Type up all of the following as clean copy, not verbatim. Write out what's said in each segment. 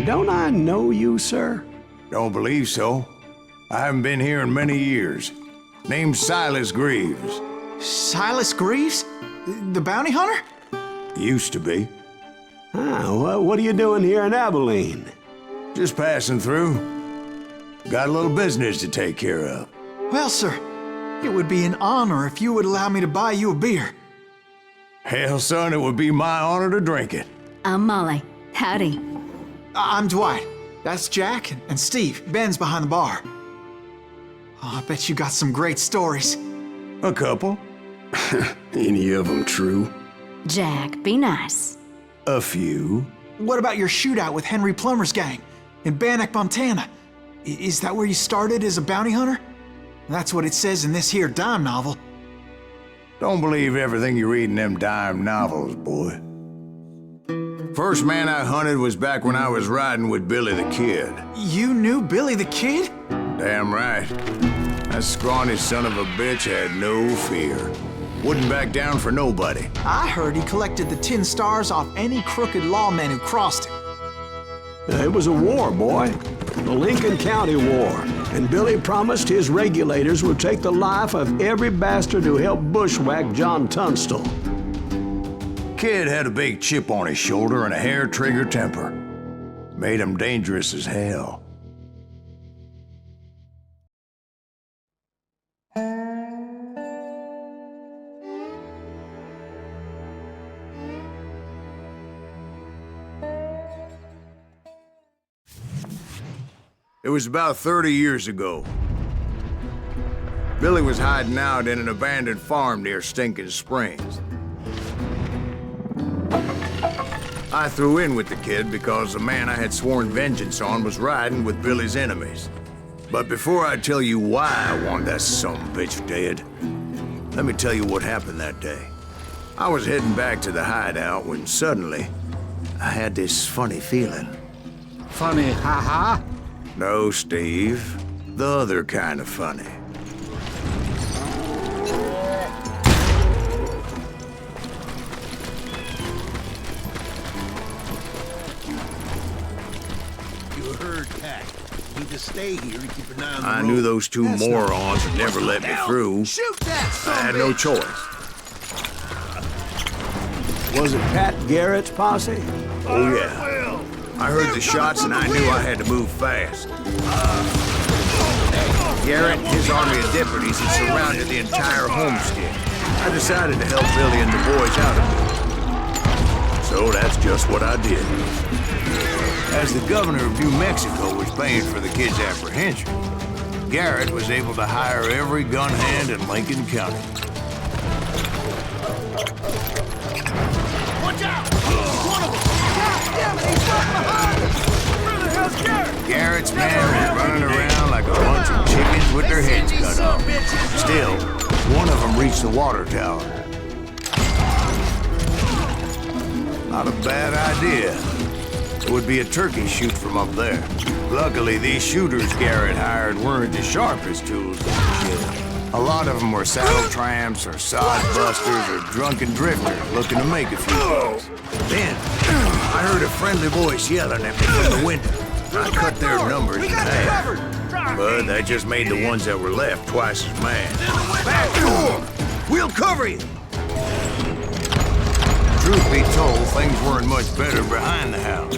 don't I know you, sir? Don't believe so. I haven't been here in many years. Name's Silas Greaves. Silas Greaves? The bounty hunter? Used to be. Well, what are you doing here in Abilene? Just passing through. Got a little business to take care of. Well, sir, it would be an honor if you would allow me to buy you a beer. Hell, son, it would be my honor to drink it. I'm Molly. Howdy. I'm Dwight. That's Jack and Steve. Ben's behind the bar. Oh, I bet you got some great stories. A couple. Any of them true? Jack, be nice. A few. What about your shootout with Henry Plummer's gang in Bannock, Montana? Is that where you started as a bounty hunter? That's what it says in this here dime novel. Don't believe everything you read in them dime novels, boy. First man I hunted was back when I was riding with Billy the Kid. You knew Billy the Kid? Damn right. That scrawny son of a bitch had no fear. Wouldn't back down for nobody. I heard he collected the 10 stars off any crooked lawman who crossed him. It was a war, boy. The Lincoln County War. And Billy promised his regulators would take the life of every bastard who helped bushwhack John Tunstall. Kid had a big chip on his shoulder and a hair-trigger temper. Made him dangerous as hell. It was about 30 years ago. Billy was hiding out in an abandoned farm near Stinking Springs. I threw in with the kid because the man I had sworn vengeance on was riding with Billy's enemies. But before I tell you why I want that sumbitch dead, let me tell you what happened that day. I was heading back to the hideout when suddenly I had this funny feeling. Funny, haha? No, Steve. The other kind of funny. You heard that. You need to stay here and keep an eye on the road. I knew those two morons would never let me through. Shoot that, I had no choice. Was it Pat Garrett's posse? Oh, yeah. I heard the shots and I knew I had to move fast. Garrett and his army of deputies had surrounded the entire homestead. I decided to help Billy and the boys out of it. So that's just what I did. As the governor of New Mexico was paying for the kid's apprehension, Garrett was able to hire every gun hand in Lincoln County. Watch out! One of them! God damn it, he's right behind us! Where the hell's Garrett? Garrett's men were running around like a bunch of chickens with their heads cut off. Still, one of them reached the water tower. Not a bad idea. It would be a turkey shoot from up there. Luckily, these shooters Garrett hired weren't the sharpest tools in the shed. A lot of them were saddle tramps or sod busters or drunken drifters looking to make a few bucks. Then, I heard a friendly voice yelling at me from the window. I cut their numbers in half, but that just made the ones that were left twice as mad. Back door! We'll cover you! Truth be told, things weren't much better behind the house.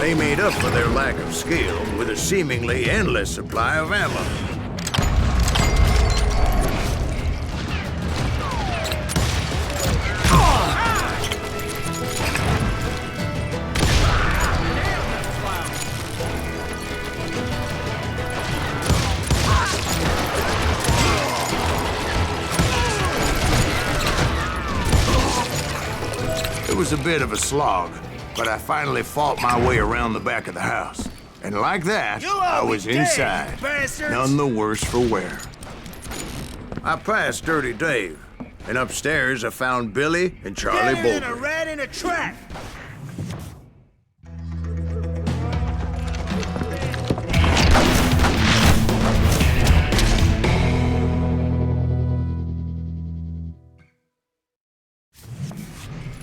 They made up for their lack of skill with a seemingly endless supply of ammo. It was a bit of a slog, but I finally fought my way around the back of the house. And like that, I was inside, none the worse for wear. I passed Dirty Dave, and upstairs I found Billy and Charlie Bolton. A rat in a trap!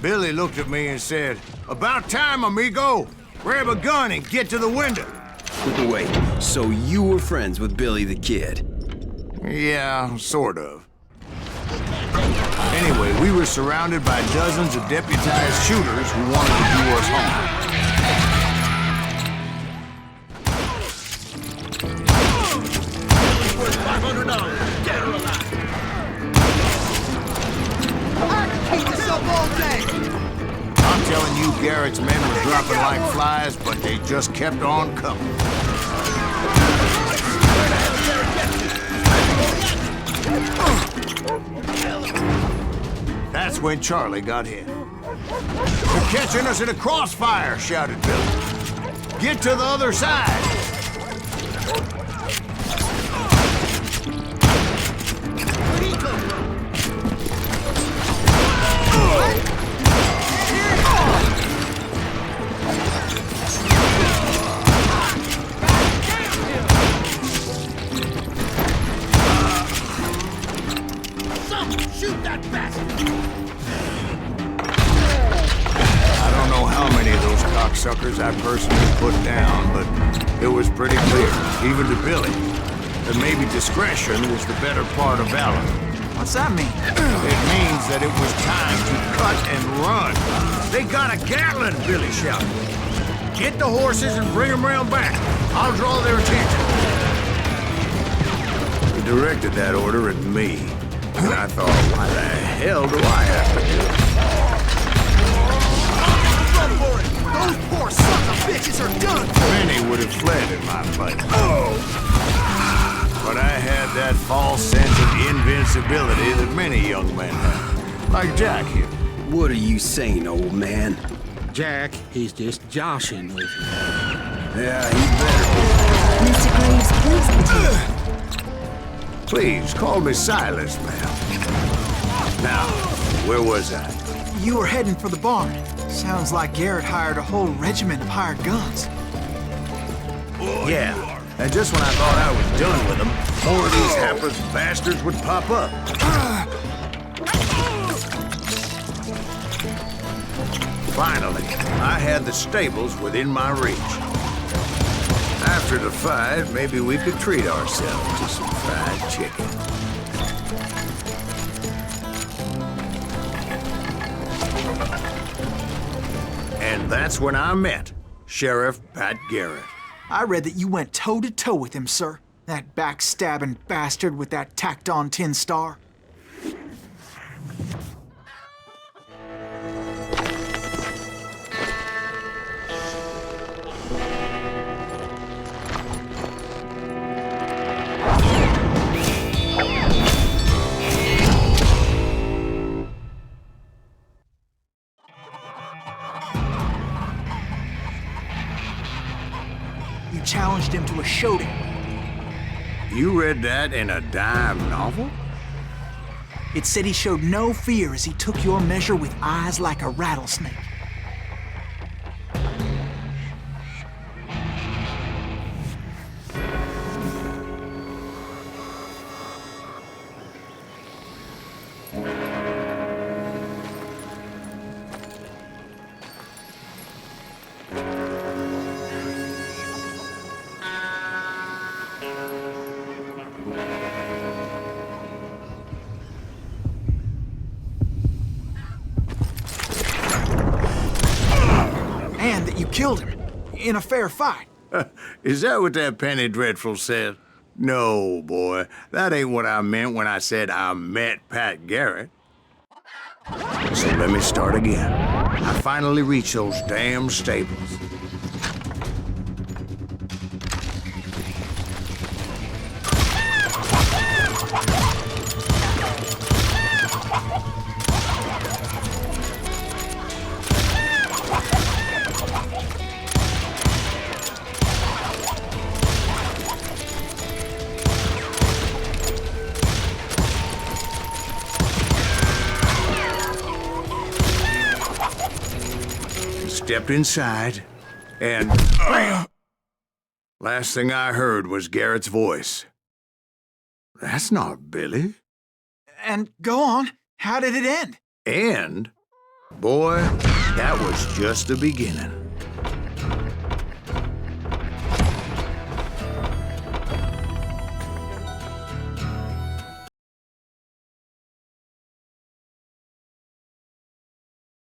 Billy looked at me and said, "About time, amigo." Grab a gun and get to the window. Wait, so you were friends with Billy the Kid? Yeah, sort of. Anyway, we were surrounded by dozens of deputized shooters who wanted to do us harm. I'm telling you, Garrett's men were dropping like flies, but they just kept on coming. That's when Charlie got hit. "They're catching us in a crossfire," shouted Billy. "Get to the other side." Shoot that bastard! I don't know how many of those cocksuckers I personally put down, but it was pretty clear, even to Billy, that maybe discretion was the better part of valor. What's that mean? It means that it was time to cut and run. "They got a Gatling," Billy shouted. "Get the horses and bring them round back. I'll draw their attention." He directed that order at me. And I thought, why the hell do I have to do it? Run for it! Those poor sons of bitches are done! Many would have fled in my place. But I had that false sense of invincibility that many young men have. Like Jack here. What are you saying, old man? Jack, he's just joshing with you. Yeah, he better Mr. Graves, please continue. be. Please, call me Silas, ma'am. Now, where was I? You were heading for the barn. Sounds like Garrett hired a whole regiment of hired guns. Yeah, and just when I thought I was done with them, more of these hapless bastards would pop up. Finally, I had the stables within my reach. After the fight, maybe we could treat ourselves to some fried chicken. And that's when I met Sheriff Pat Garrett. I read that you went toe-to-toe with him, sir. That backstabbing bastard with that tacked-on tin star. You challenged him to a showdown. You read that in a dime novel? It said he showed no fear as he took your measure with eyes like a rattlesnake. And that you killed him in a fair fight. Is that what that penny dreadful said? No, boy. That ain't what I meant when I said I met Pat Garrett. So let me start again. I finally reached those damn stables. Stepped inside, and last thing I heard was Garrett's voice. That's not Billy. And go on, how did it end? And, boy, that was just the beginning.